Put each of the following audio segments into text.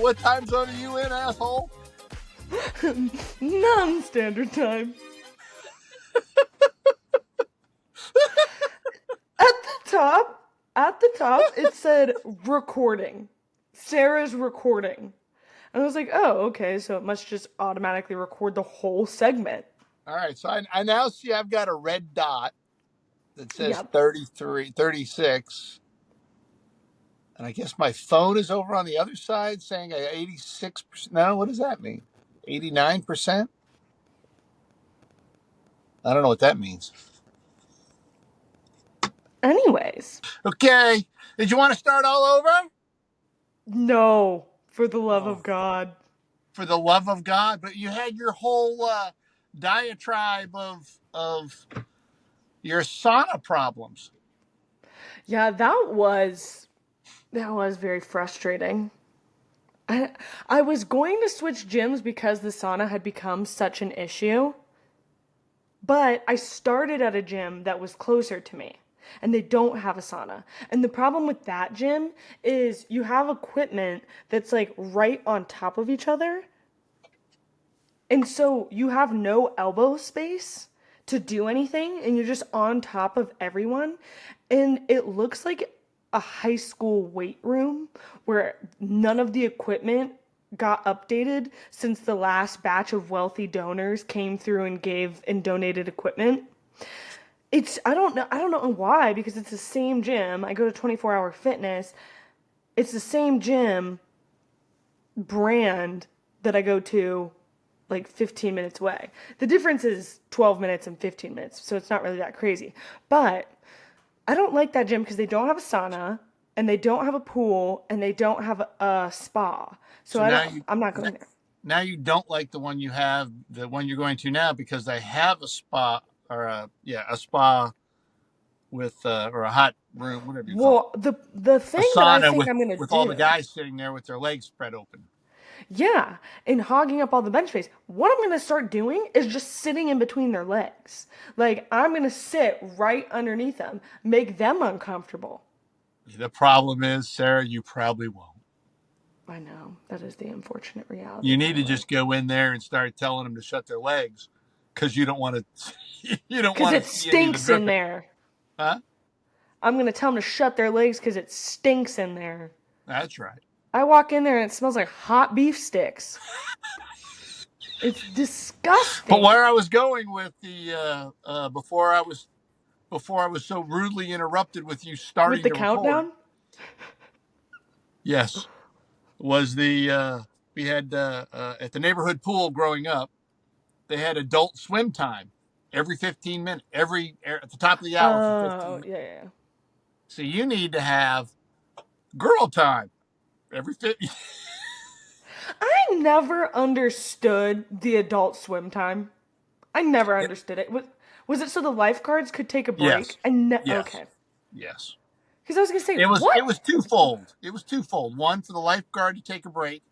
What time zone are you in, asshole? Non-standard time. At the top, it said recording. Sarah's recording. And I was like, oh, okay, so it must just automatically record the whole segment. All right, so I now see I've got a red dot that says Yep. 33, 36. And I guess my phone is over on the other side saying 86%. No, what does that mean? 89%? I don't know what that means. Anyways. Okay. Did you want to start all over? No, for the love Oh, of God. for the love of God. But you had your whole diatribe of your sauna problems. Yeah, that was very frustrating. I was going to switch gyms because the sauna had become such an issue, but I started at a gym that was closer to me, and they don't have a sauna. And the problem with that gym is you have equipment that's like right on top of each other, and so you have no elbow space to do anything, and you're just on top of everyone. And it looks like a high school weight room where none of the equipment got updated since the last batch of wealthy donors came through and gave and donated equipment. I don't know why, because it's the same gym. I go to 24-hour fitness. It's the same gym brand that I go to like 15 minutes away. The difference is 12 minutes and 15 minutes, so it's not really that crazy. But I don't like that gym because they don't have a sauna and they don't have a pool and they don't have a spa. So So I now don't you I'm not going there. now you don't like the one you have, the one you're going to now, because they have a spa or a spa with or a hot room, whatever you call it, Well, the a thing that I sauna think I'm going to with all the do, guys sitting there with their legs spread open. yeah, and hogging up all the bench space. What I'm going to start doing is just sitting in between their legs. Like I'm going to sit right underneath them, make them uncomfortable. The problem is, Sarah, you probably won't. I know. That is the unfortunate reality You of need my to life. just go in there and start telling them to shut their legs because you don't want to. You don't Because want it to see any of the stinks in dripping, there. huh? I'm going to tell them to shut their legs because it stinks in there. That's right. I walk in there and it smells like hot beef sticks. It's But disgusting. where I was going with the before I was so rudely interrupted with you With starting the to record, countdown? yes, was the we had at the neighborhood pool growing up. They had adult swim time every 15 minutes, at the top of the hour for 15 Oh, minutes. yeah, yeah. So you need to have girl time every 50. I never understood the adult swim time. I never understood it. Was it so the lifeguards could take a break? Yes, yes, Okay. yes. Because I was gonna say, It what? was twofold. It was twofold. One for the lifeguard to take a break,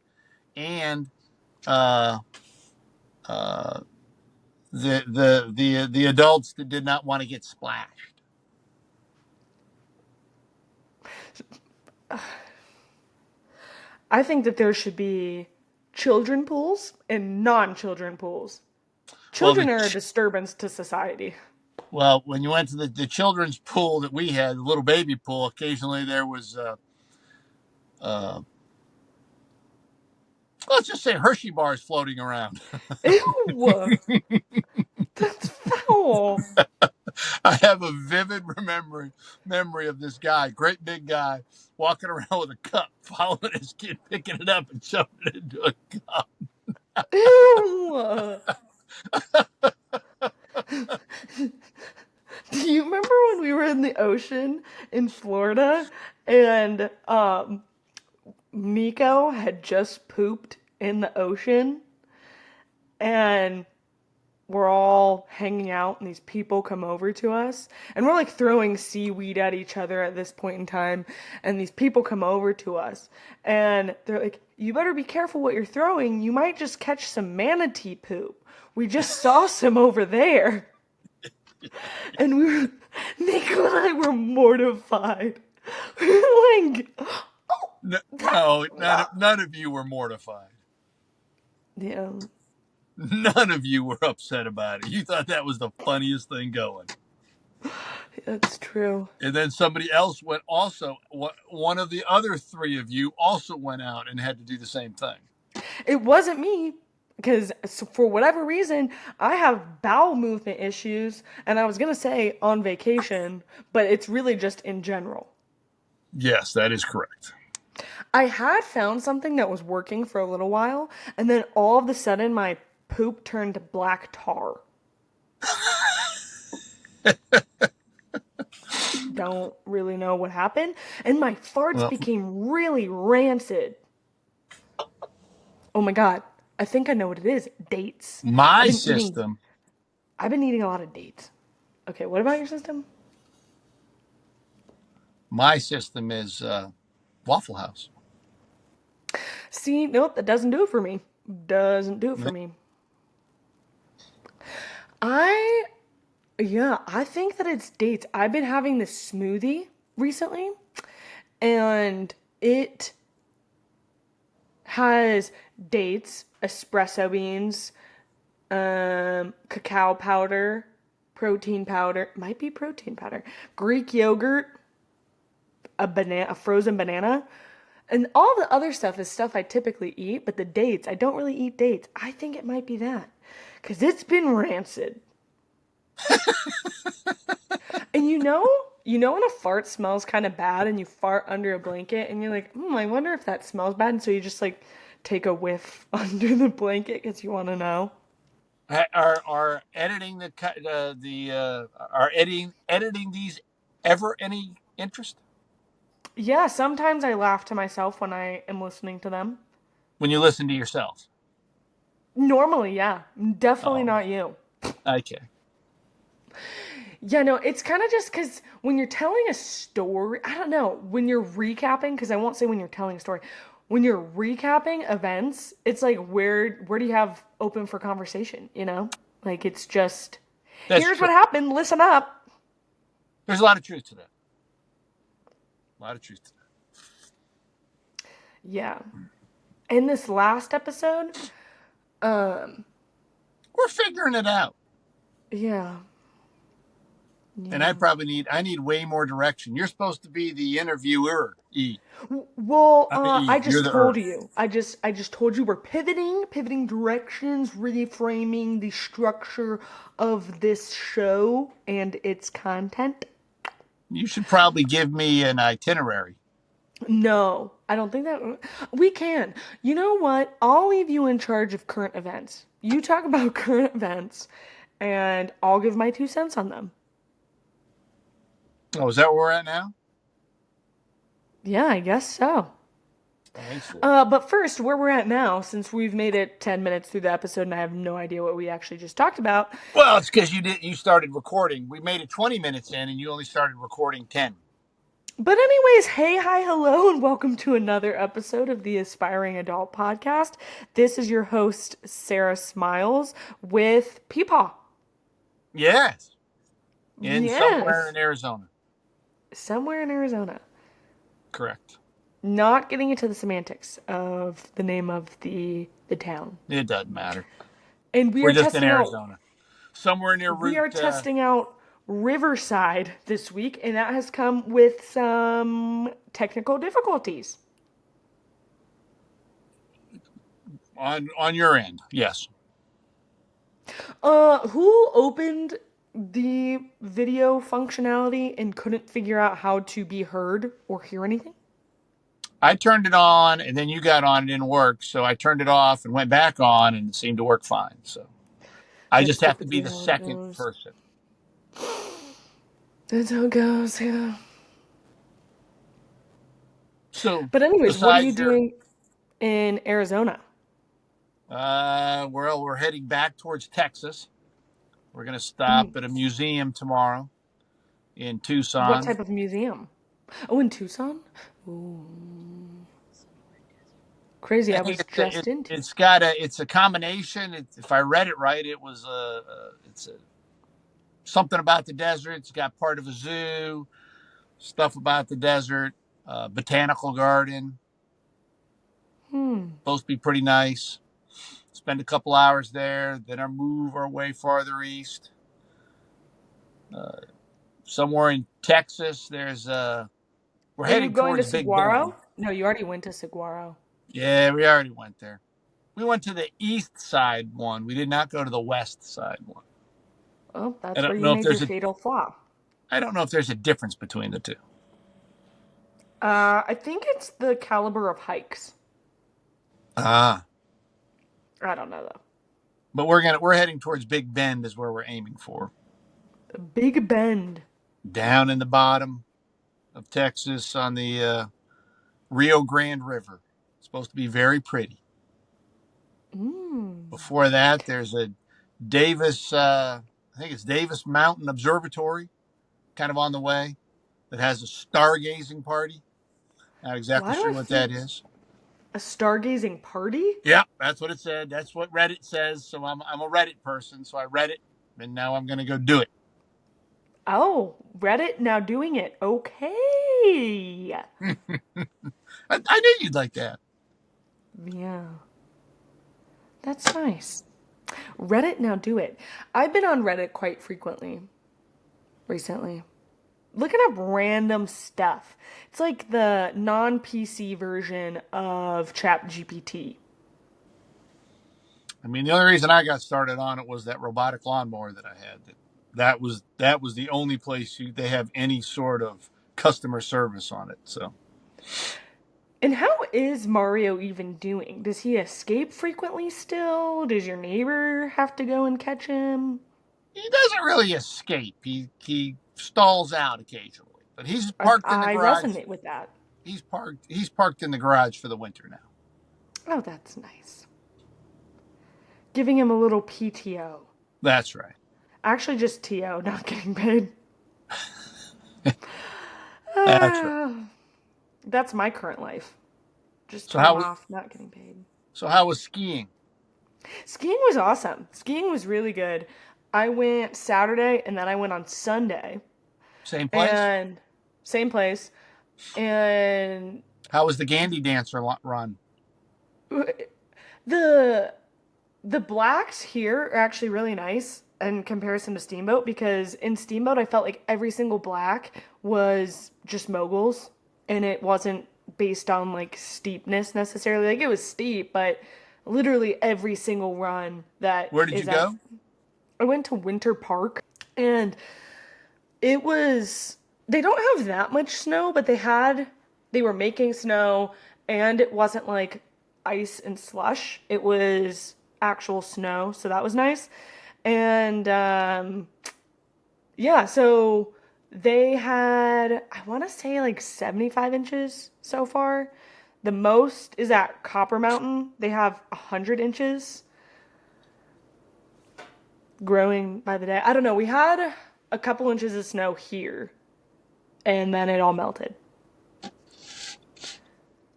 and uh, uh, the adults that did not want to get splashed. I think that there should be children pools and non-children pools. Well, the Children are a disturbance to society. well when you went to the children's pool that we had, the little baby pool, occasionally there was uh, let's just say Hershey bars floating around. Ew, that's foul. I have a vivid memory of this guy, great big guy, walking around with a cup, following his kid, picking it up and shoving it into a cup. Ew. Do you remember when we were in the ocean in Florida and Nico had just pooped in the ocean and we're all hanging out and these people come over to us and we're like throwing seaweed at each other at this point in time and these people come over to us and they're like, you better be careful what you're throwing, you might just catch some manatee poop, we just saw some over there. And we were, Nico and I were mortified. We were like, oh, No, none of you were mortified. Yeah, None of you were upset about it. You thought that was the funniest thing going. that's true. And then somebody else went also, one of the other three of you also went out and had to do the same thing. It wasn't me because for whatever reason, I have bowel movement issues, and I was gonna say on vacation, but it's really just in general. Yes, that is correct. I had found something that was working for a little while, and then all of a sudden my poop turned to black tar. Don't really know what happened, and my farts Well, became really rancid. Oh my god, I think I know what it is. Dates. I've my been eating system, I've been eating a lot of dates. Okay, what about your system? my system is Waffle House. See, nope, that doesn't do it for me. Doesn't do it for me. I Yeah, I think that it's dates. I've been having this smoothie recently, and it has dates, espresso beans, cacao powder, protein powder, might be protein powder, Greek yogurt, a frozen banana, and all the other stuff is stuff I typically eat, but the dates, I don't really eat dates. I think it might be that, because it's been rancid. And when a fart smells kind of bad and you fart under a blanket and you're like, I wonder if that smells bad. And so you just like take a whiff under the blanket because you want to know. Are editing are editing these ever any interest? Yeah, sometimes I laugh to myself when I am listening to them. When you listen to yourself? Normally, yeah. Definitely Oh, not you. okay. Yeah, no, it's kind of just because when you're telling a story, I don't know, when you're recapping, because I won't say when you're telling a story, when you're recapping events, it's like where do you have open for conversation, you know? Like it's just That's here's true. what happened, listen up. There's a lot of truth to that. A lot of truth to Yeah. In this last episode, um, we're figuring it out. yeah. And Yeah. I need way more direction. You're supposed to be the interviewer, E. Well, I'm the E. I You're just the told Earth. you. I just told you we're pivoting directions, reframing the structure of this show and its content. You should probably give me an itinerary. No, I don't think that we can. You know what? I'll leave you in charge of current events. You talk about current events, and I'll give my 2 cents on them. Oh, is that where we're at now? Yeah, I guess so. I think so. But first, where we're at now, since we've made it 10 minutes through the episode and I have no idea what we actually just talked about. Well, it's because you started recording. We made it 20 minutes in, and you only started recording 10. But, anyways, hey, hi, hello, and welcome to another episode of the Aspiring Adult Podcast. This is your host, Sarah Smiles, with Peepaw. Yes, somewhere Yes, in Arizona. somewhere in Arizona. Correct. Not getting into the semantics of the name of the town. It doesn't matter. And We're just in Arizona, somewhere near we are Route. testing out Riverside this week, and that has come with some technical difficulties. On your end, yes. Who opened the video functionality and couldn't figure out how to be heard or hear anything? I turned it on, and then you got on. It didn't work, so I turned it off and went back on, and it seemed to work fine. So I That's just have to be typically the how it second goes. person. That's how it goes, yeah. So But anyways, what are you besides your, doing in Arizona? we're heading back towards Texas. We're going to stop at a museum tomorrow in What Tucson. type of museum? Oh, in Tucson? Ooh. Crazy, I I think was just in it's Tucson. got it's a combination. If I read it right, it was something about the desert. It's got part of a zoo, stuff about the desert, botanical garden. Supposed to be pretty nice. Spend a couple hours there, then our move our way farther east. Somewhere in Texas, we're Are you heading going to towards Big Bend. Saguaro? No, you already went to Saguaro. Yeah, we already went there. We went to the east side one. We did not go to the west side one. Well, I that's where don't you know if made your there's a fatal flaw. I don't know if there's a difference between the two. I think it's the caliber of hikes. Ah, I don't know though. but we're heading towards Big Bend is where we're aiming for. Big Bend. Down in the bottom of Texas on the Rio Grande River. It's supposed to be very pretty. Mm. Before that, there's a Davis, I think it's Davis Mountain Observatory, kind of on the way, that has a stargazing party. Not exactly Why do sure I what feel that is. a stargazing party? Yeah, that's what it said. That's what Reddit says. So I'm a Reddit person, so I read it, and now I'm going to go do it. Oh, Reddit now doing it. Okay. I knew you'd like that. Yeah, that's nice. Reddit now do it. I've been on Reddit quite frequently recently, looking up random stuff. It's like the non PC version of ChatGPT. I mean, the only reason I got started on it was that robotic lawnmower that I had. That was the only place they have any sort of customer service on it. So And how is Mario even doing? Does he escape frequently still? Does your neighbor have to go and catch him? he doesn't really escape. He stalls out occasionally, but he's I, parked in the I garage. resonate with that. He's parked in the garage for the winter now. Oh, that's nice. Giving him a little PTO. That's right. Actually, just TO, not getting paid. That's right. Ah, that's my current life. Just So time how off, not getting paid. so how was skiing? Skiing was awesome. Skiing was really good. I went Saturday and then I went on Sunday. Same place? And same place. And How was the Gandy Dancer run? the the blacks here are actually really nice in comparison to Steamboat because in Steamboat I felt like every single black was just moguls and it wasn't based on like steepness necessarily. Like it was steep, but literally every single run that Where did you is at go? I went to Winter Park and it was they don't have that much snow, but they were making snow and it wasn't like ice and slush. It was actual snow, so that was nice. And yeah, so they had I want to say like 75 inches so far. The most is at Copper Mountain. They have 100 inches growing by the day. I don't know. We had a couple inches of snow here, and then it all melted.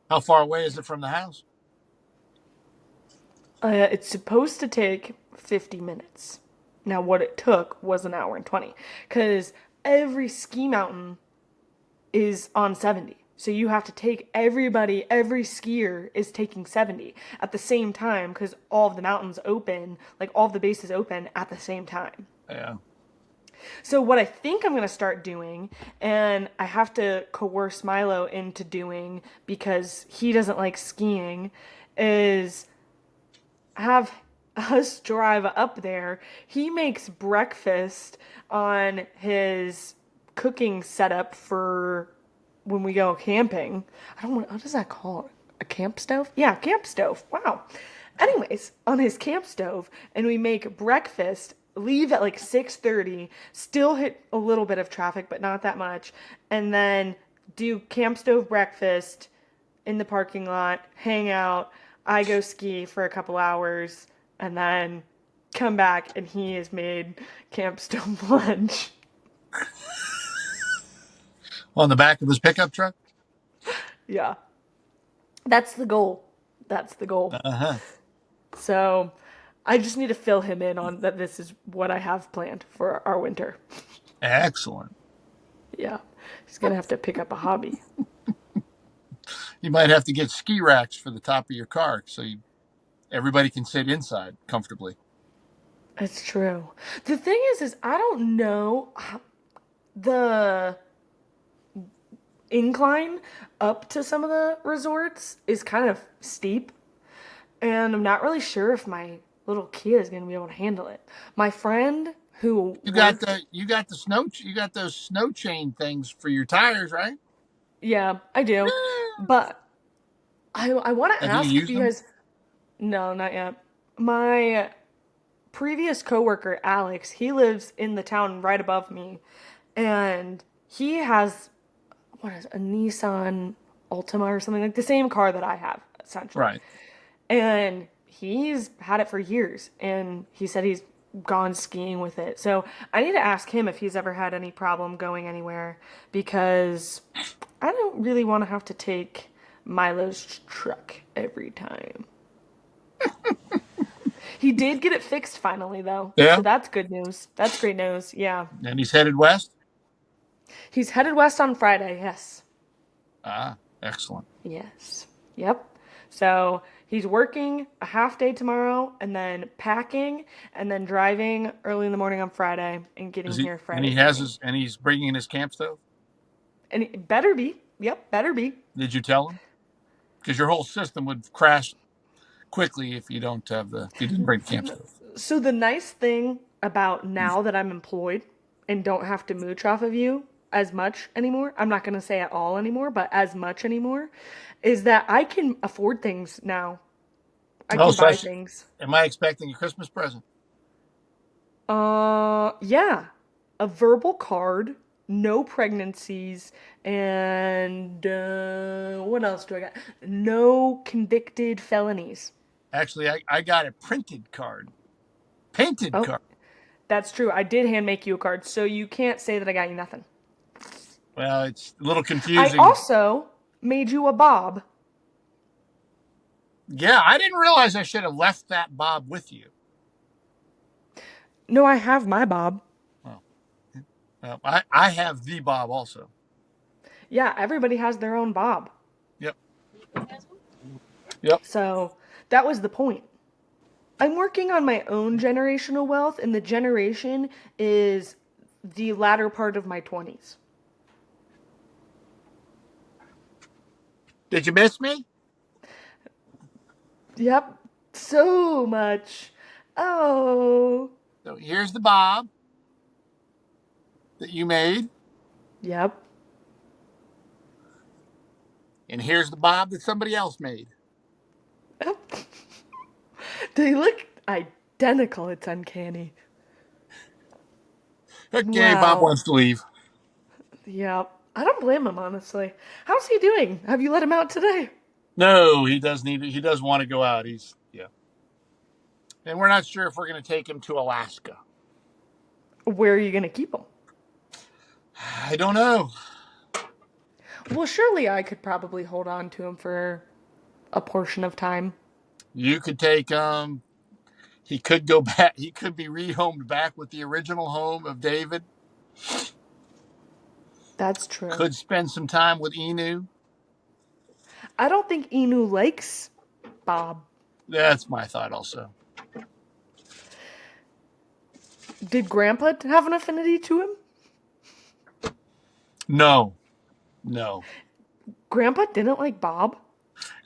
How far away is it from the house? It's supposed to take 50 minutes. Now, what it took was an hour and 20. Because every ski mountain is on 70. So you have to take every skier is taking 70 at the same time because all of the mountains open, like all of the bases open at the same time. Yeah. So what I think I'm going to start doing, and I have to coerce Milo into doing because he doesn't like skiing, is have us drive up there. He makes breakfast on his cooking setup for when we go camping. I don't want, what does that call it? A camp stove? Yeah, camp stove. Wow. Anyways, on his camp stove, and we make breakfast, leave at like 6:30, still hit a little bit of traffic, but not that much, and then do camp stove breakfast in the parking lot, hang out. I go ski for a couple hours, and then come back, and he has made camp stove lunch. On the back of his pickup truck? Yeah, that's the goal. That's the goal. Uh-huh. So I just need to fill him in on that this is what I have planned for our winter. Excellent. Yeah. He's going to have to pick up a hobby. You might have to get ski racks for the top of your car so everybody can sit inside comfortably. It's true. The thing is I don't know the incline up to some of the resorts is kind of steep, and I'm not really sure if my little Kia is going to be able to handle it. My friend who worked, You got the snow you got those snow chain things for your tires, right? yeah, I do, but I want to Have you ask used them? because no, not yet. My previous coworker Alex, he lives in the town right above me, and he has what is it, a Nissan Altima or something like the same car that I have essentially. Right. And he's had it for years, and he said he's gone skiing with it. So I need to ask him if he's ever had any problem going anywhere because I don't really want to have to take Milo's truck every time. He did get it fixed finally, though. So Yeah. that's good news. That's great news. Yeah. And he's headed west. He's headed west on Friday. Yes. Ah, excellent. Yes. Yep. So he's working a half day tomorrow and then packing and then driving early in the morning on Friday and Is getting he? here And Friday he has evening. his and he's bringing in his camp stove. And it better be. Yep, better be. Did you tell him? Because your whole system would crash quickly if you don't have the if you didn't bring the camp stove. So the nice thing about now that I'm employed and don't have to mooch off of you as much anymore, I'm not going to say at all anymore, but as much anymore, is that I can afford things now. I Oh, can so buy things. am I expecting a Christmas present? Yeah. A verbal card, no pregnancies, and what else do I got? No convicted felonies. Actually, I got a printed card, painted Oh, card. that's true. I did hand make you a card, so you can't say that I got you nothing. Well, it's a little I confusing. also made you a bob. Yeah, I didn't realize I should have left that Bob with you. No, I have my bob. Well, I have the Bob also. Yeah, everybody has their own bob. Yep. Yep. So that was the point. I'm working on my own generational wealth, and the generation is the latter part of my 20s. Did you miss me? Yep, so much. Oh, So here's the Bob that you made, yep. and here's the Bob that somebody else made. They look identical. It's uncanny. Okay, Bob Wow. wants to leave. Yep. I don't blame him, honestly. How's he doing? Have you let him out today? No, he does need. He does want to go out. He's yeah, and we're not sure if we're going to take him to Alaska. Where are you going to keep him? I don't know. Well, surely I could probably hold on to him for a portion of time. You could take he could go back. He could be rehomed back with the original home of David. That's true. Could spend some time with Enu. I don't think Inu likes Bob. That's my thought also. Did Grandpa have an affinity to him? No, no. Grandpa didn't like Bob?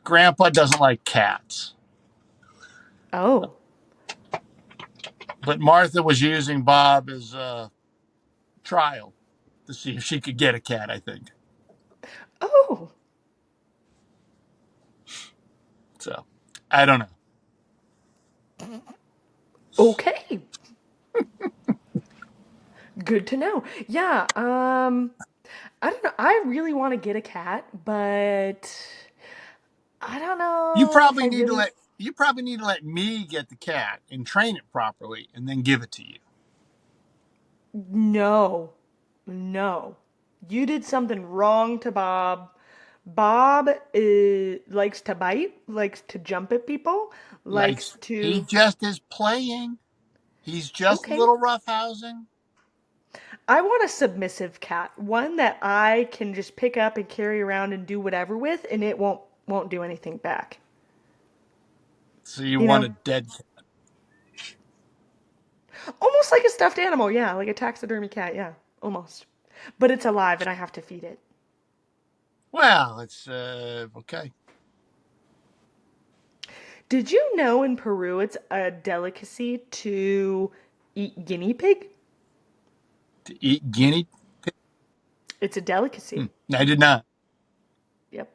Grandpa doesn't like cats. Oh. But Martha was using Bob as a trial to see if she could get a cat, I think. Oh. So, I don't know. Okay. Good to know. Yeah, I don't know. I really want to get a cat, but I don't You know if I probably need to really. let you probably need to let me get the cat and train it properly and then give it to you. No. No. You did something wrong to Bob. Bob likes to bite, likes to jump at people, Like likes he to. just is playing. He's just a Okay. little roughhousing. I want a submissive cat, one that I can just pick up and carry around and do whatever with, and it won't won't do anything back. So you You want know, a dead cat. almost like a stuffed animal, yeah, like a taxidermy cat, yeah, almost. But it's alive and I have to feed it. Well, it's okay. Did you know in Peru it's a delicacy to eat guinea pig? To eat guinea. It's a delicacy. I did not. Yep.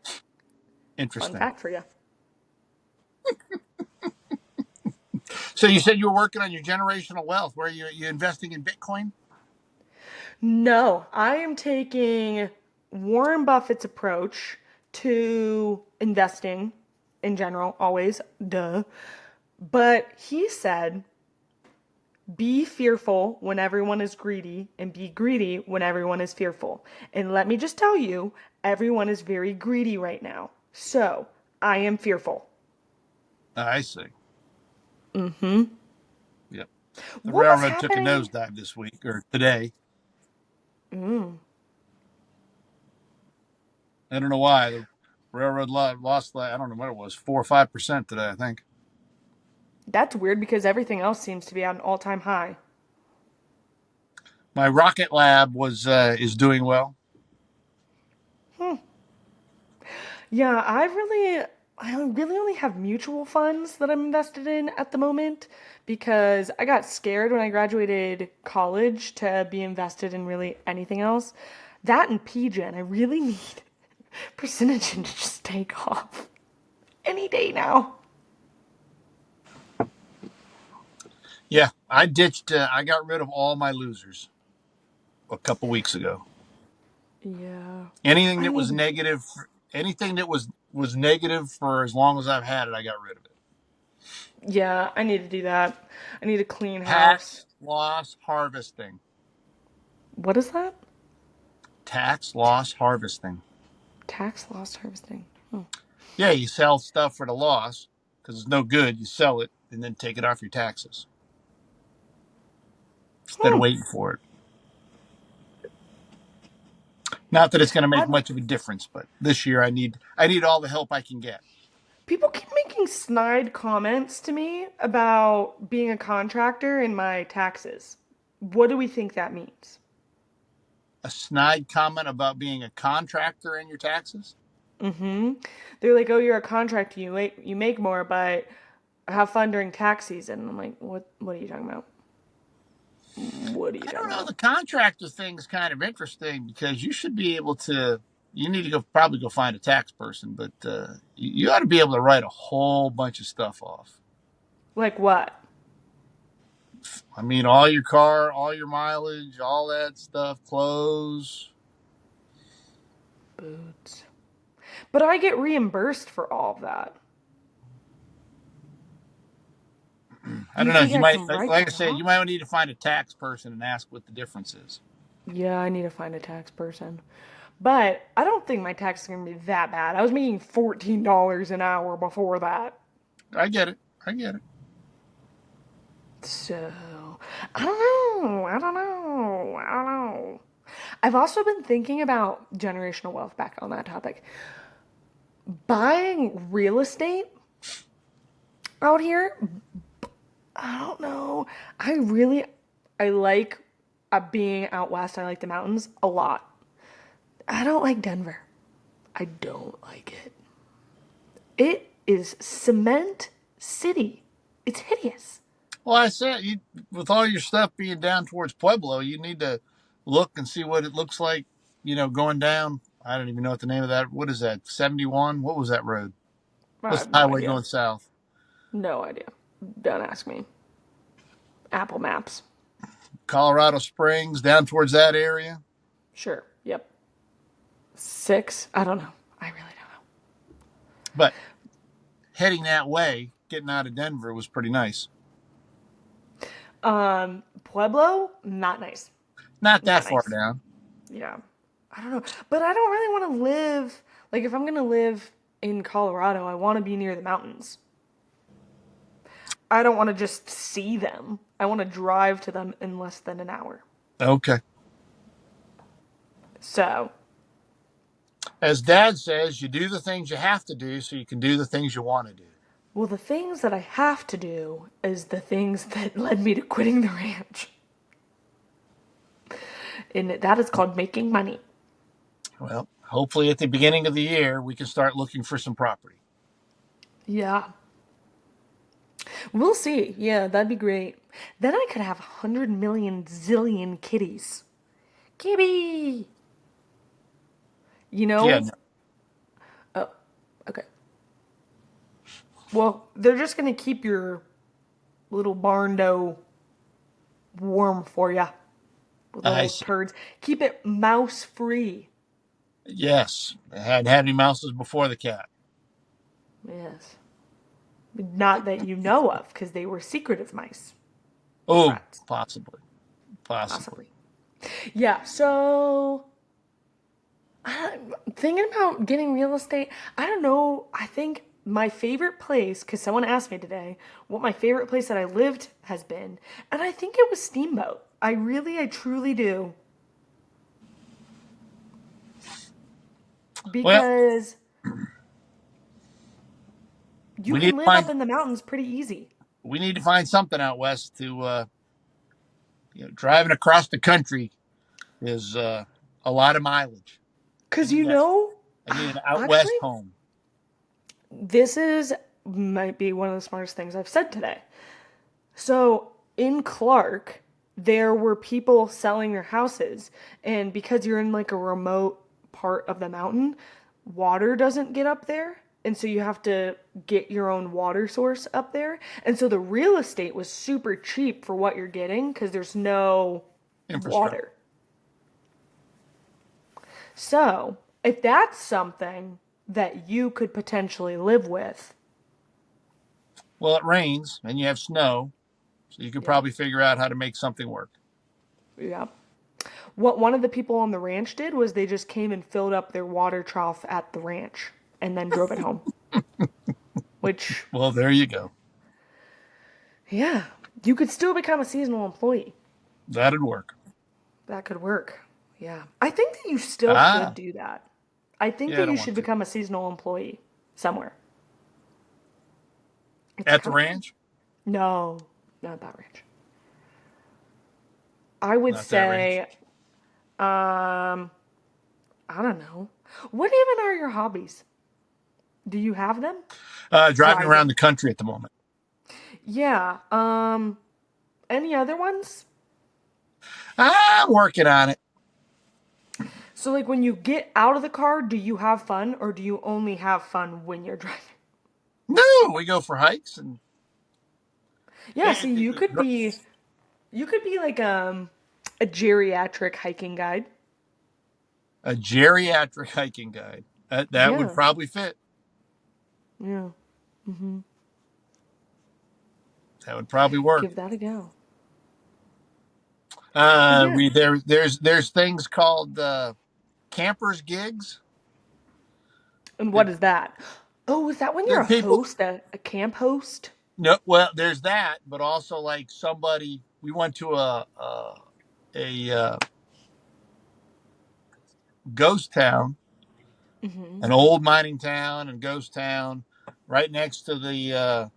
Fun Interesting. fact for you. So you said you were working on your generational wealth. Where you investing in Bitcoin? No, I am taking Warren Buffett's approach to investing in general, always, duh. But he said, be fearful when everyone is greedy, and be greedy when everyone is fearful. And let me just tell you, everyone is very greedy right now. So I am fearful. I see. Mm-hmm. Yep. The What was railroad took a happening? nosedive this week or today. Mm, I don't know why. The railroad lost, I don't know what it was, 4 or 5% today, I think. that's weird because everything else seems to be at an all-time high. My rocket lab is doing well. Hmm. Yeah, I really only have mutual funds that I'm invested in at the moment because I got scared when I graduated college to be invested in really anything else. That and PGen, I really need percentage to just take off any day now. Yeah, I ditched. I got rid of all my losers a couple weeks ago. Yeah. Anything I that was need negative, anything that was negative for as long as I've had it, I got rid of it. yeah, I need to do that. I need a clean house. Tax loss harvesting. What is that? Tax loss harvesting. Tax loss harvesting. Hmm. Yeah, you sell stuff for the loss because it's no good. You sell it and then take it off your taxes instead of Hmm. waiting for it. Not that it's going to make I much of a difference, but this year I need all the help I can get. People keep making snide comments to me about being a contractor and my taxes. What do we think that means? A snide comment about being a contractor in your taxes. Mm-hmm. They're like, "Oh, you're a contractor. You make more, but have fun during tax season." I'm like, "What? What are you talking about? What are you I don't talking know. about?" The contractor thing is kind of interesting because you should be able to. You need to probably go find a tax person, but you ought to be able to write a whole bunch of stuff off. Like what? I mean, all your car, all your mileage, all that stuff, clothes. Boots. But I get reimbursed for all of that. I Do you don't know. think You I might, can like write I that said, you off? might need to find a tax person and ask what the difference is. Yeah, I need to find a tax person. But I don't think my tax is going to be that bad. I was making $14 an hour before that. I get it. I get it. So, I don't know. I don't know. I don't know. I've also been thinking about generational wealth back on that topic. Buying real estate out here, I don't know. I like being out west. I like the mountains a lot. I don't like Denver. I don't like it. It is cement city. It's hideous. Well, I said with all your stuff being down towards Pueblo, you need to look and see what it looks like. Going down. I don't even know what the name of that. What is that? 71. What was that road? I What's have the no highway idea. going south? No idea. Don't ask me. Apple Maps. Colorado Springs, down towards that area. Sure. Yep. Six? I don't know. I really don't But heading that way, getting out of Denver was pretty nice. know. Pueblo? Not nice. Not that Not far nice. down. Yeah. I don't know. But I don't really want to live, like, if I'm going to live in Colorado, I want to be near the mountains. I don't want to just see them. I want to drive to them in less than an hour. Okay. So, As Dad says, you do the things you have to do so you can do the things you want to do. Well, the things that I have to do is the things that led me to quitting the ranch. And that is called making money. Well, hopefully at the beginning of the year, we can start looking for some property. Yeah. We'll see. Yeah, that'd be great. Then I could have 100 million zillion kitties. Kitty! You Yeah, know? no, Oh, okay. Well, they're just gonna keep your little barn dough warm for ya with I little see. turds. Keep it mouse free. Yes, I hadn't had any mouses before the cat. Yes. Not that you know of, because they were secretive mice. Oh, Rats. possibly, possibly. Possibly. Yeah, so I'm thinking about getting real estate. I don't know. I think my favorite place, because someone asked me today what my favorite place that I lived has been, and I think it was Steamboat. I truly do. Well, Because you we need can to live up find in the mountains pretty easy. we need to find something out west to driving across the country is a lot of mileage. I Because need that. I need an out actually, west home. this is might be one of the smartest things I've said today. So in Clark, there were people selling their houses, and because you're in like a remote part of the mountain, water doesn't get up there. And so you have to get your own water source up there. And so the real estate was super cheap for what you're getting because there's no Infrastructure. water. So, if that's something that you could potentially live with, Well, it rains and you have snow, so you could yeah, probably figure out how to make something work. yeah. What one of the people on the ranch did was they just came and filled up their water trough at the ranch and then drove it home. Which, Well, there you go. yeah, you could still become a seasonal employee. That'd work. That could work. Yeah. I think that you still should Ah, do that. I think yeah, I that don't you want should to. become a seasonal employee somewhere. It's At the kind of fun. ranch? No, not that ranch. I would Not that ranch. say, um, I don't know. What even are your hobbies? Do you have them? Driving around Driving. the country at the moment. Yeah. Any other ones? I'm working on it. So like when you get out of the car, do you have fun or do you only have fun when you're driving? No, we go for hikes Yeah, and see you could be like a geriatric hiking guide. a geriatric hiking guide. That would Yeah. probably fit. Yeah. That would probably work. Give that a go. But yeah. We there's things called campers gigs. And There, what is that? Oh, is that when there you're are a people. host, a camp host? No, well, there's that, but also like somebody. We went to a ghost town, Mm-hmm. an old mining town and ghost town, right next to the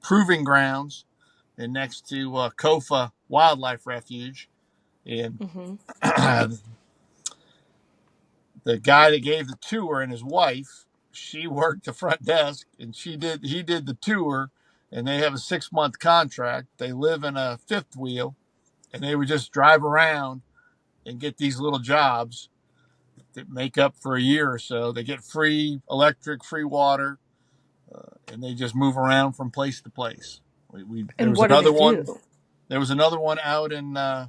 proving grounds, and next to Kofa Wildlife Refuge. And Mm-hmm. the guy that gave the tour and his wife, she worked the front desk, and he did the tour, and they have a 6 month contract. They live in a fifth wheel, and they would just drive around and get these little jobs that make up for a year or so. They get free electric, free water, and they just move around from place to place. There And was what do they another do? one. There was another one out in uh,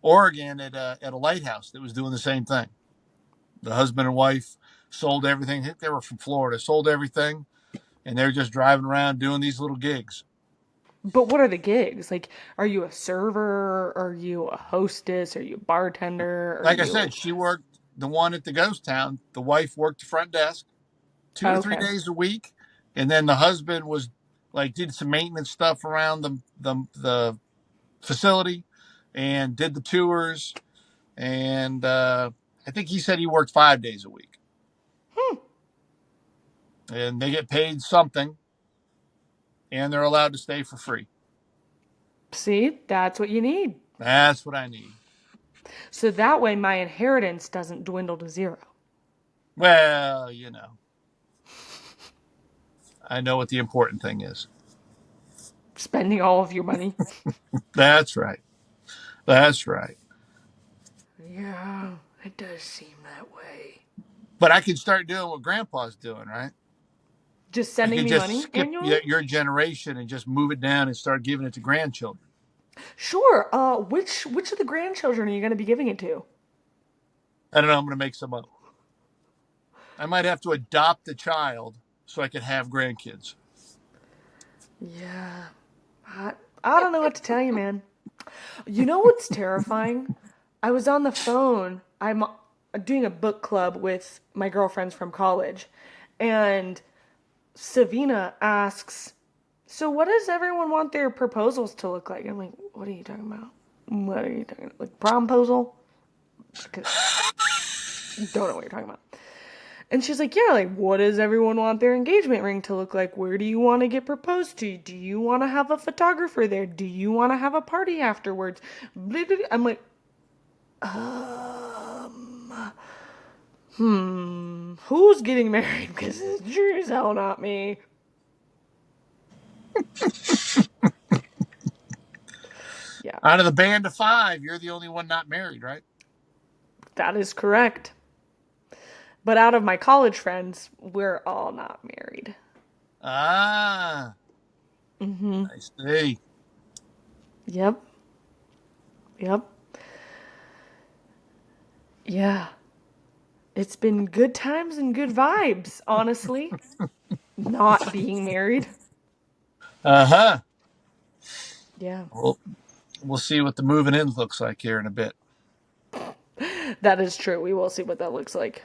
Oregon at a lighthouse that was doing the same thing. The husband and wife sold everything. I think they were from Florida. Sold everything, and they were just driving around doing these little gigs. But what are the gigs? Like, are you a server? Are you a hostess? Are you a bartender? Are Like I you said, she worked the one at the ghost town. The wife worked the front desk 2 or 3 okay? days a week, and then the husband was like did some maintenance stuff around the facility and did the tours and I think he said he worked 5 days a week, and they get paid something, and they're allowed to stay for free. See, that's what you need. That's what I need. So that way my inheritance doesn't dwindle to zero. Well, I know what the important thing is. Spending all of your money. That's right. That's right. Yeah, it does seem that way. But I can start doing what Grandpa's doing, right? Just I sending can me just money skip annually? your generation and just move it down and start giving it to grandchildren. Sure. Which of the grandchildren are you going to be giving it to? I don't know. I'm going to make some up. I might have to adopt a child so I can have grandkids. Yeah. I don't know what to tell you, man. You know what's terrifying? I was on the phone. I'm doing a book club with my girlfriends from college, and Savina asks, "So what does everyone want their proposals to look like?" I'm like, "What are you talking about? What are you talking about? Like promposal?" Don't know what you're talking about. And she's like, "Yeah, like what does everyone want their engagement ring to look like? Where do you want to get proposed to? Do you want to have a photographer there? Do you want to have a party afterwards?" I'm like, who's getting married? Because it's sure as hell not me. Yeah, Out of the band of five, you're the only one not married, right? that is correct. But out of my college friends, we're all not married. Ah, I see. Yep. Yep. Yeah. It's been good times and good vibes, honestly. Not being married. Uh huh. Yeah. Well, we'll see what the moving in looks like here in a bit. That is true. We will see what that looks like.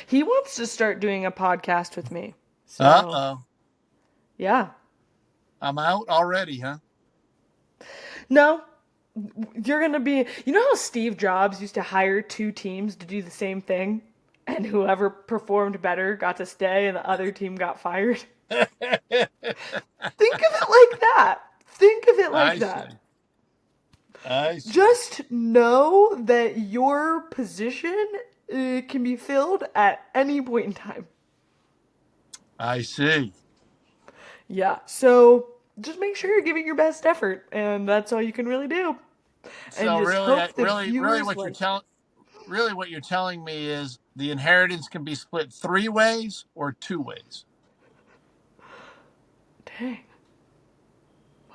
He wants to start doing a podcast with me. Uh So, oh. yeah. I'm out already, huh? No, you're going to be. You know how Steve Jobs used to hire two teams to do the same thing? And whoever performed better got to stay and the other team got fired? Think of it like that. Think of it like I that. see. I see. Just know that your position can be filled at any point in time. I see. Yeah, so just make sure you're giving your best effort, and that's all you can really do. And So just really, hope the viewers like you. really what you're telling me is the inheritance can be split 3 ways or 2 ways. Dang.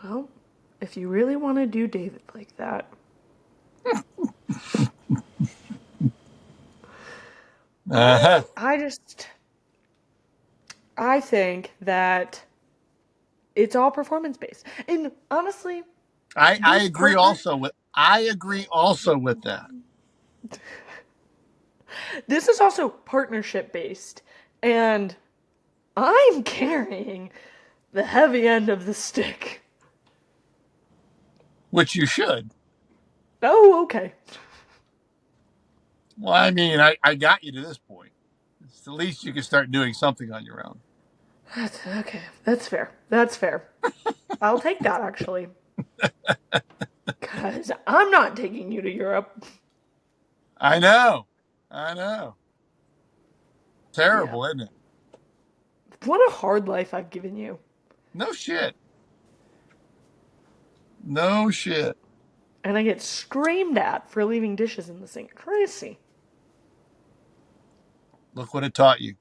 Well, if you really want to do David like that. Uh-huh. I think that it's all performance based. And honestly, I this agree partner also with I agree also with that. this is also partnership based. And I'm carrying the heavy end of the stick. Which you should. Oh, okay. Well, I mean, I got you to this point. It's the least you can start doing something on your own. That's okay. That's fair. That's fair. I'll take that actually. Cause I'm not taking you to Europe. I know. I know. Yeah. Terrible, isn't it? What a hard life I've given you. No shit. No shit. And I get screamed at for leaving dishes in the sink. Crazy. Look what it taught you.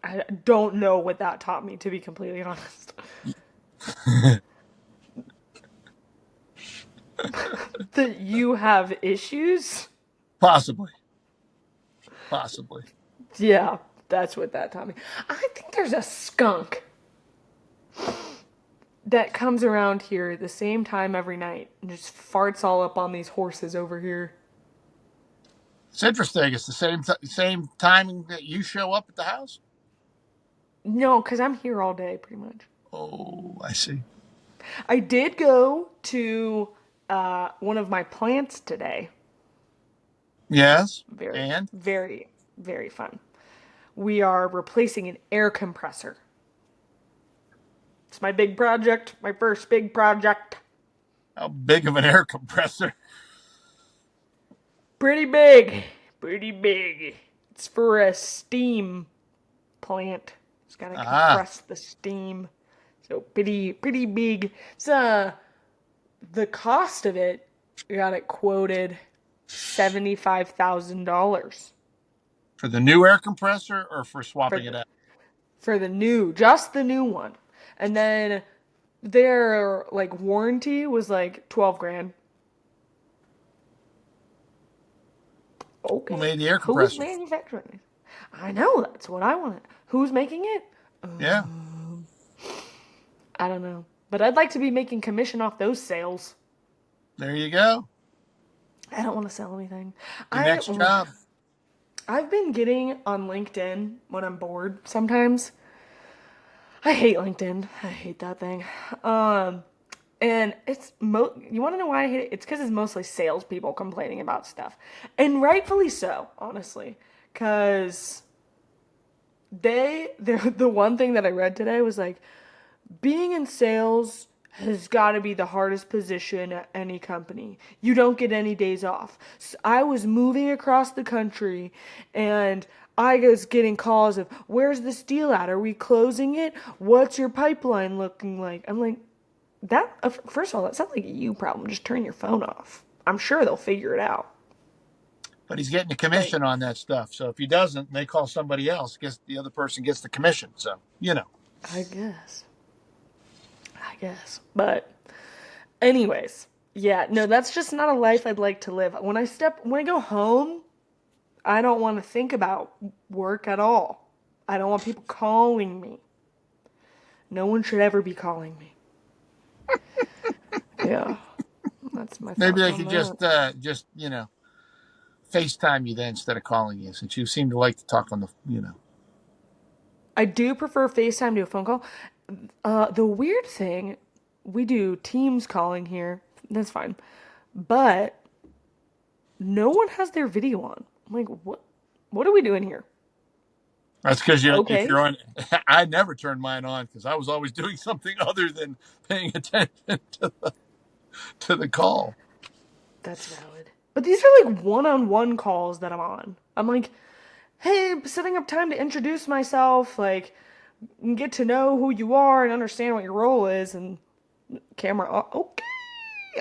I don't know what that taught me, to be completely honest. That you have issues? Possibly. Possibly. Yeah, that's what that taught me. I think there's a skunk that comes around here at the same time every night and just farts all up on these horses over here. It's interesting. It's the same timing that you show up at the house. No, because I'm here all day, pretty much. Oh, I see. I did go to one of my plants today. Yes. Very, And very, very fun. We are replacing an air compressor. It's my big project, my first big project. how big of an air compressor? Pretty big. Pretty big. It's for a steam plant. It's gotta Ah, compress the steam. So pretty big. It's the cost of it, we got it quoted $75,000 for the new air compressor or for for swapping it the out? for the new, just the new one. And then their like warranty was like 12 grand. Who Okay. made the air Who's compressor? manufacturing it? I know, that's what I wanted. Who's making it? Yeah, I don't know. But I'd like to be making commission off those sales. there you go. I don't want to sell anything. Your I next job. I've been getting on LinkedIn when I'm bored sometimes. I hate LinkedIn. I hate that thing. Um, and you want to know why I hate it? It's because it's mostly salespeople complaining about stuff, and rightfully so, honestly. Because the one thing that I read today was like, being in sales has got to be the hardest position at any company. You don't get any days off. So I was moving across the country and I was getting calls of, where's this deal at? Are we closing it? What's your pipeline looking like? I'm like, that, first of all, that sounds like a you problem. Just turn your phone off. I'm sure they'll figure it out. But he's getting a Like, commission on that stuff. So if he doesn't, they call somebody else. Guess the other person gets the commission. So you know. I guess. I guess. But anyways, yeah, no, that's just not a life I'd like to live. When I go home, I don't want to think about work at all. I don't want people calling me. No one should ever be calling me. Yeah, that's my Maybe thoughts they on could that. just FaceTime you then instead of calling you, since you seem to like to talk on the. I do prefer FaceTime to a phone call. The weird thing, we do Teams calling here. That's fine. But no one has their video on. I'm like, what? What are we doing here? That's because if Okay, you're on, I never turned mine on because I was always doing something other than paying attention to the call. that's valid. But these are like one-on-one calls that I'm on. I'm like, hey, setting up time to introduce myself, like get to know who you are and understand what your role is, and camera off. Okay,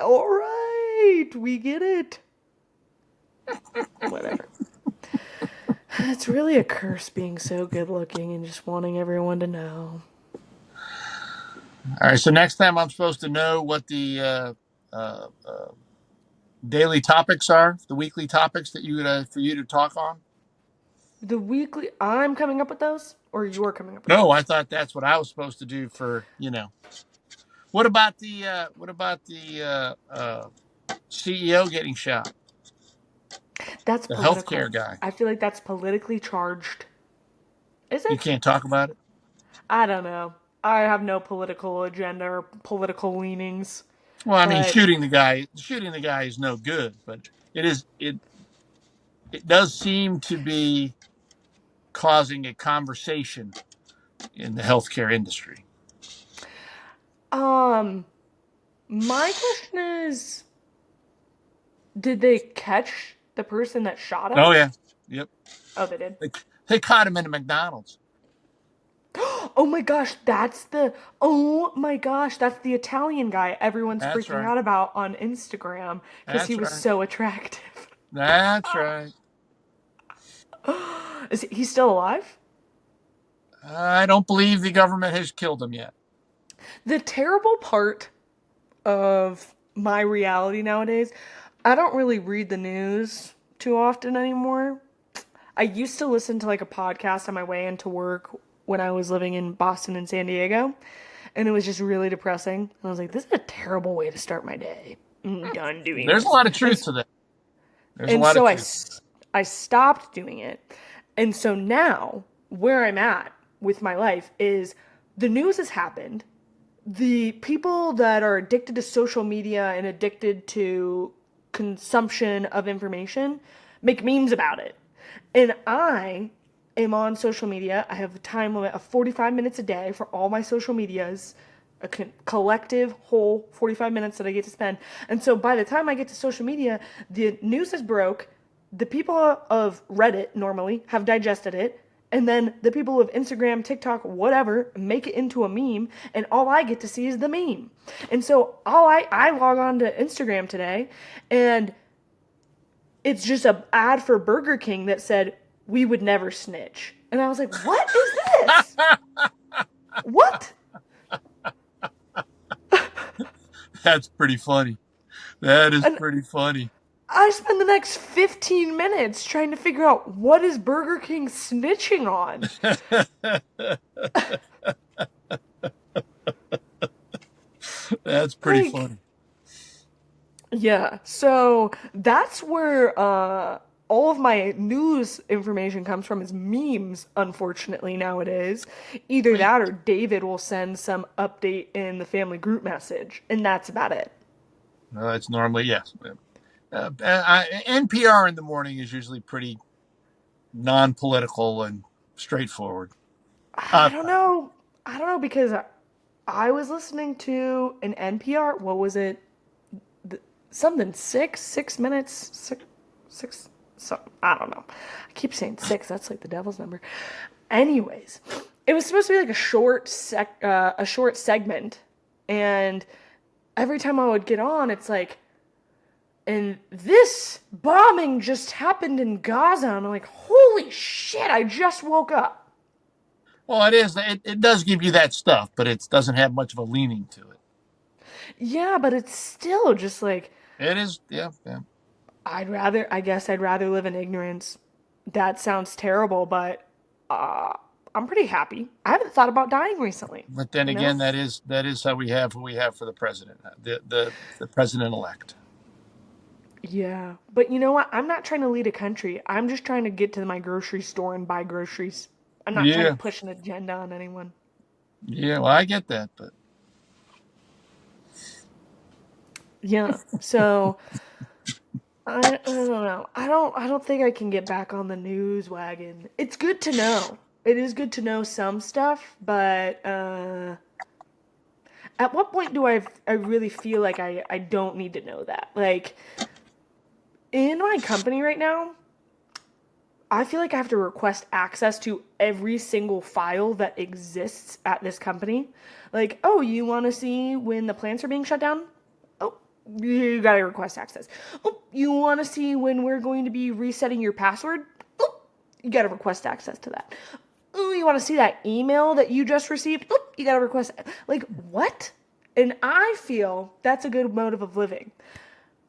all right, we get it. Whatever. It's really a curse being so good looking and just wanting everyone to know. All right, so next time I'm supposed to know what the uh, uh, daily topics are, the weekly topics that you for you to talk on. The weekly, I'm coming up with those, or you're coming up with No, I those? thought that's what I was supposed to do for. What about the CEO getting shot? That's The healthcare political. guy. I feel like that's politically charged. Is You it? can't talk about it. I don't know. I have no political agenda or political leanings, Well, I mean, but shooting the guy is no good, but it does seem to be causing a conversation in the healthcare industry. um, my question is, did they catch the person that shot him? Oh yeah, yep. Oh, they did. They, they caught him in a McDonald's. Oh my gosh, oh my gosh, that's the Italian guy everyone's That's freaking right. out about on Instagram because he That's was right. so attractive. That's right. He's still alive? I don't believe the government has killed him yet. The terrible part of my reality nowadays, I don't really read the news too often anymore. I used to listen to like a podcast on my way into work when I was living in Boston and San Diego, and it was just really depressing. And I was like, this is a terrible way to start my day. I'm done doing There's a this. lot of truth to that. There's a And lot of so truth. I stopped doing it. And so now, where I'm at with my life is the news has happened. the people that are addicted to social media and addicted to consumption of information make memes about it. And I am on social media. I have a time limit of 45 minutes a day for all my social medias, a collective whole 45 minutes that I get to spend. And so by the time I get to social media, the news is broke. The people of Reddit normally have digested it, and then the people of Instagram, TikTok, whatever, make it into a meme, and all I get to see is the meme. And so I log on to Instagram today, and it's just an ad for Burger King that said, "We would never snitch." And I was like, what is this? What? That's pretty funny. That is And pretty funny. I spend the next 15 minutes trying to figure out what is Burger King snitching on. That's pretty Like, funny. yeah, so that's where all of my news information comes from is memes, unfortunately, nowadays. Either that or David will send some update in the family group message, and that's about it. That's normally, yes. NPR in the morning is usually pretty non-political and straightforward. I don't know. I don't know because I was listening to an NPR. What was it? Something 6 minutes, six. So I don't know. I keep saying six. That's like the devil's number. Anyways, it was supposed to be like a short segment, and every time I would get on, it's like, and this bombing just happened in Gaza, and I'm like, holy shit! I just woke up. Well, it is. It does give you that stuff, but it doesn't have much of a leaning to it. Yeah, but it's still just like It is, yeah, yeah. I guess I'd rather live in ignorance. That sounds terrible, but uh, I'm pretty happy. I haven't thought about dying recently, But then you know? again, that is how we have who we have for the president, the president elect. Yeah. But you know what? I'm not trying to lead a country. I'm just trying to get to my grocery store and buy groceries. I'm not trying to Yeah, push an agenda on anyone. yeah. Well, I get that, but Yeah. So I don't know. I don't think I can get back on the news wagon. It's good to know. It is good to know some stuff, but at what point do I really feel like I don't need to know that? Like in my company right now, I feel like I have to request access to every single file that exists at this company. Like, oh, you want to see when the plants are being shut down? Oh, you got to request access. Oh, you want to see when we're going to be resetting your password? Oh, you got to request access to that. Oh, you want to see that email that you just received? Oh, you got to request. Like, what? And I feel that's a good motive of living.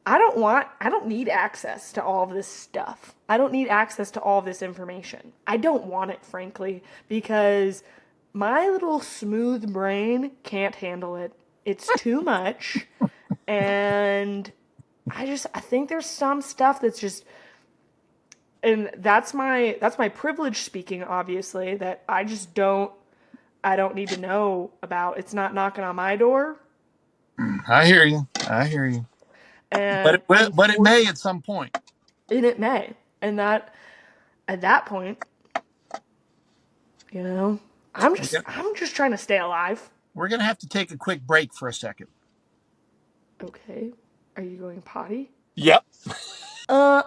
I don't need access to all of this stuff. I don't need access to all of this information. I don't want it, frankly, because my little smooth brain can't handle it. It's too much. And I think there's some stuff that's just, and that's my privilege speaking, obviously, that I don't need to know about. It's not knocking on my door. I hear you. I hear you. And But it may at some point. and it may. And that at that point, you know, We're gonna, I'm just trying to stay alive. we're gonna have to take a quick break for a second. Okay. Are you going potty? Yep.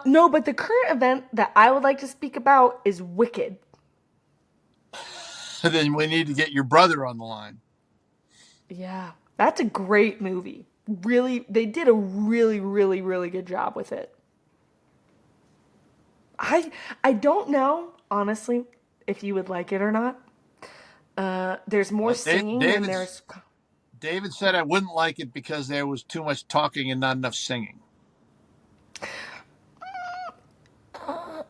No, but the current event that I would like to speak about is Wicked. Then we need to get your brother on the line. Yeah. That's a great movie. Really, they did a really, really, really good job with it. I don't know, honestly, if you would like it or not. There's more Well, singing than there's. David said I wouldn't like it because there was too much talking and not enough singing.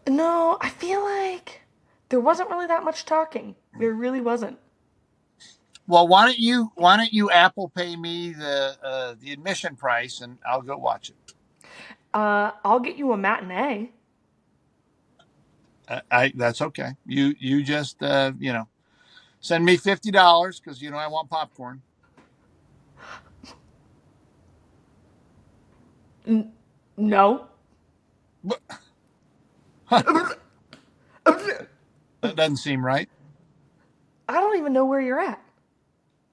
No, I feel like there wasn't really that much talking. There really wasn't. Well, why don't you Apple Pay me the admission price and I'll go watch it. I'll get you a matinee. I That's okay. You just send me $50 because I want popcorn. No. Huh, I that doesn't seem right. don't even know where you're at.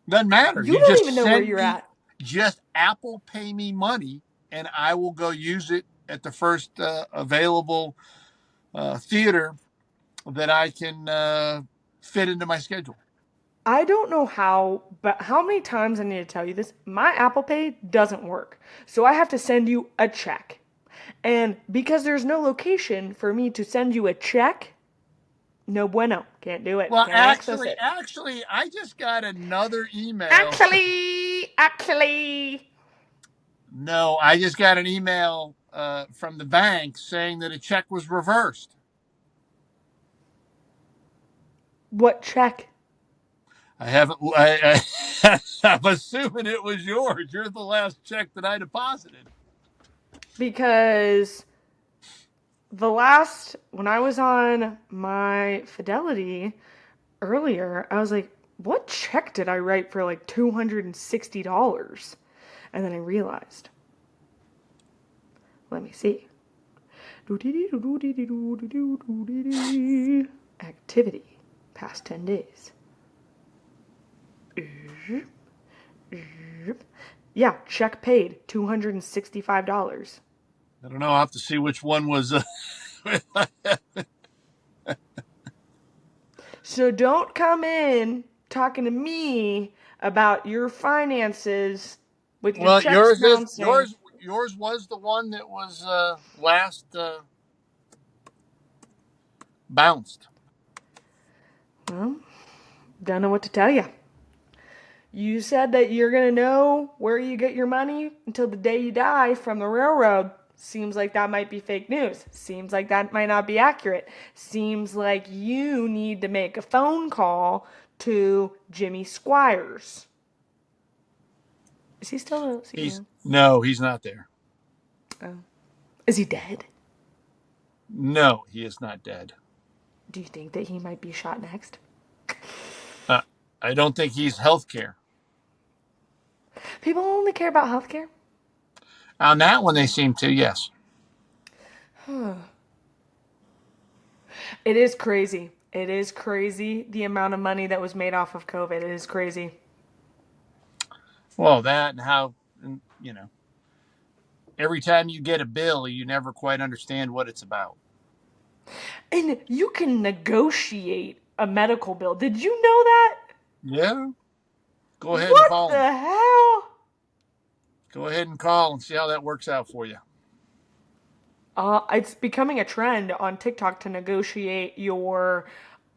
Doesn't matter. You You don't just even know where send you're me, at. just Apple Pay me money, and I will go use it at the first available theater that I can fit into my schedule. I don't know how, but how many times I need to tell you this? My Apple Pay doesn't work. So I have to send you a check. And because there's no location for me to send you a check, no bueno. Can't do it. Well, Can't access it. I just got another email. Actually. No, I just got an email from the bank saying that a check was reversed. What check? I haven't. I'm assuming it was yours. You're the last check that I deposited. Because when I was on my Fidelity earlier, I was like, what check did I write for like $260? And then I realized, let me see. Activity, past 10 days. Yeah, check paid, $265. I don't know. I'll have to see which one was. So don't come in talking to me about your finances with your Well, checks bouncing. yours was the one that was last bounced. Well, don't know what to tell you. You said that you're going to know where you get your money until the day you die from the railroad. Seems like that might be fake news. Seems like that might not be accurate. Seems like you need to make a phone call to Jimmy Squires. Is he still the He's CEO? no, he's not there. Oh. Is he dead? No, he is not dead. Do you think that he might be shot next? Uh, I don't think he's healthcare. People only care about healthcare? On that one, they seem to. Yes. It is crazy. It is crazy the amount of money that was made off of COVID. It is crazy. Well, that and how you know every time you get a bill, you never quite understand what it's about. And you can negotiate a medical bill. Did you know that? Yeah. Go ahead and What call him. the hell? Go ahead and call and see how that works out for you. It's becoming a trend on TikTok to negotiate your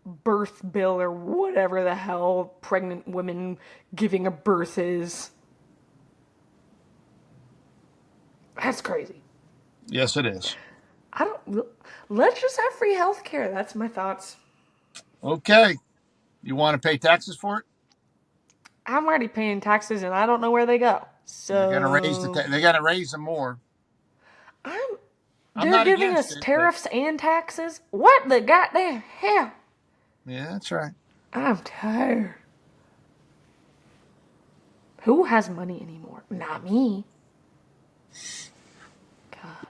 birth bill or whatever the hell pregnant women giving a birth is. That's crazy. Yes, it is. I don't. Let's just have free healthcare. That's my thoughts. Okay. You want to pay taxes for it? I'm already paying taxes and I don't know where they go. They're going to raise the. So They got to raise them more. I'm. I'm They're not giving against us it, but tariffs and taxes. What the goddamn hell? yeah, that's right. I'm tired. Who has money anymore? Not me. God.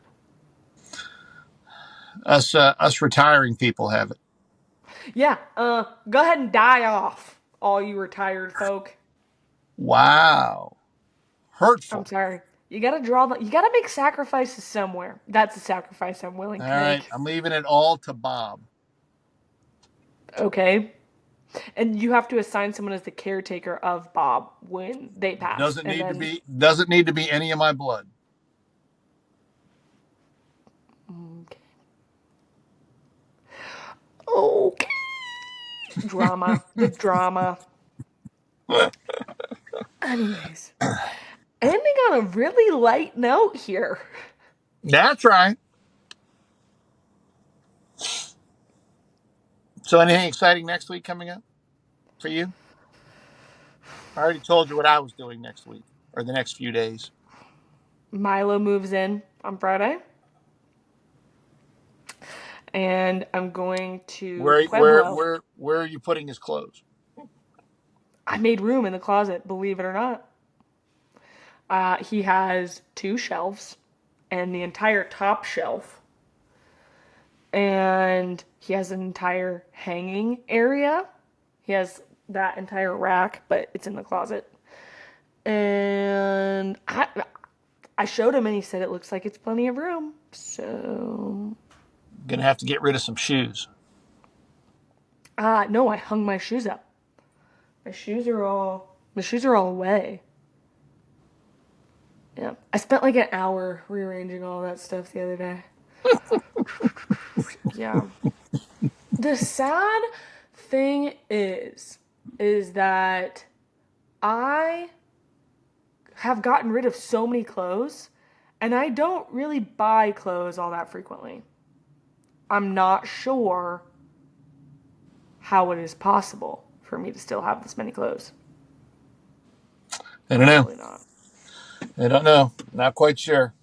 Us retiring people have it. Yeah. Go ahead and die off, all you retired folk. Wow. I'm Hurtful. sorry. You gotta draw the. You gotta make sacrifices somewhere. That's a sacrifice I'm willing All to right. make. I'm leaving it all to Bob. Okay. And you have to assign someone as the caretaker of Bob when they pass. And then Doesn't need to be any of my blood. okay. Okay. Drama. The drama. Anyways. Ending on a really light note here. That's right. So anything exciting next week coming up for you? I already told you what I was doing next week or the next few days. Milo moves in on Friday. And I'm going to Pueblo. Where are you putting his clothes? I made room in the closet, believe it or not. He has 2 shelves and the entire top shelf. And he has an entire hanging area. He has that entire rack, but it's in the closet. And I showed him and he said it looks like it's plenty of room. So Gonna have to get rid of some shoes. no, I hung my shoes up. My shoes are all away. Yeah. I spent like an hour rearranging all that stuff the other day. Yeah. The sad thing is that I have gotten rid of so many clothes and I don't really buy clothes all that frequently. I'm not sure how it is possible for me to still have this many clothes. I don't know. Probably not. I don't know. Not quite sure.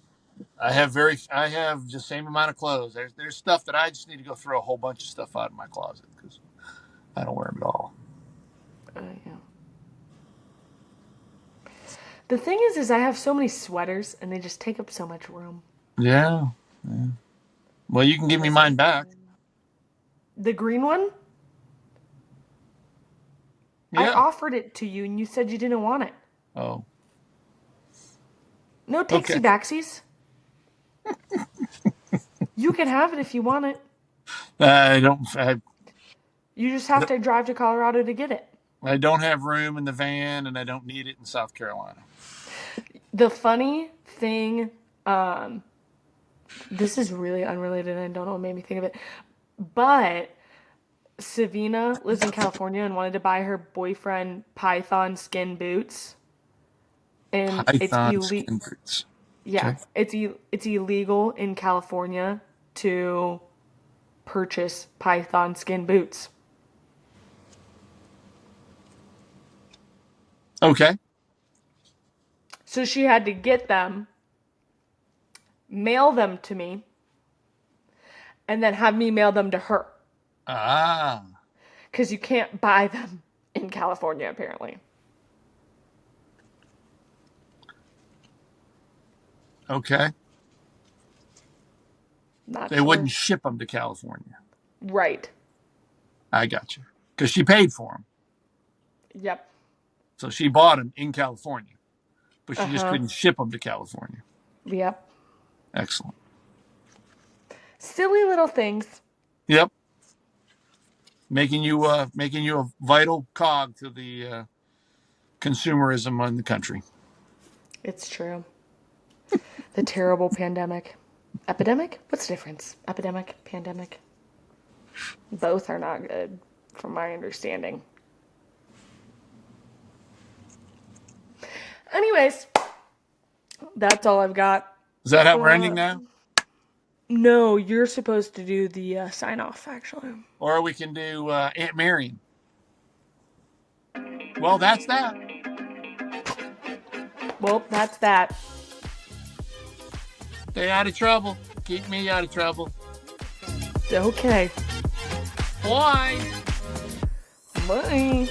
I have the same amount of clothes. There's stuff that I just need to go throw a whole bunch of stuff out of my closet because I don't wear them at all. Yeah. The thing is I have so many sweaters and they just take up so much room. Yeah. Well, you can give me mine back. The green one? I Yeah. offered it to you and you said you didn't want it. Oh. No takesy backsies. You can have it if you want it. You just have to drive to Colorado to get it. I don't have room in the van, and I don't need it in South Carolina. The funny thing, this is really unrelated. I don't know what made me think of it, but Savina lives in California and wanted to buy her boyfriend python skin boots, and it's Python illegal. skin boots. Yeah, Okay. it's illegal in California to purchase python skin boots. Okay. So she had to get them, mail them to me, and then have me mail them to her. Ah. Because you can't buy them in California, apparently. Okay. Not They sure. wouldn't ship them to California. Right. I got you. Because she paid for them. Yep. So she bought them in California. But she just couldn't ship them to California. Yep. Excellent. Silly little things. Yep. Making you a vital cog to the consumerism in the country. It's true. The terrible pandemic. Epidemic? What's the difference? Epidemic, pandemic? Both are not good, from my understanding. Anyways, that's all I've got. Is that how we're ending now? No, you're supposed to do the sign off, actually. Or we can do Aunt Marion. Well, that's that. Well, that's that. Stay out of trouble. Keep me out of trouble. Okay. Bye. Bye.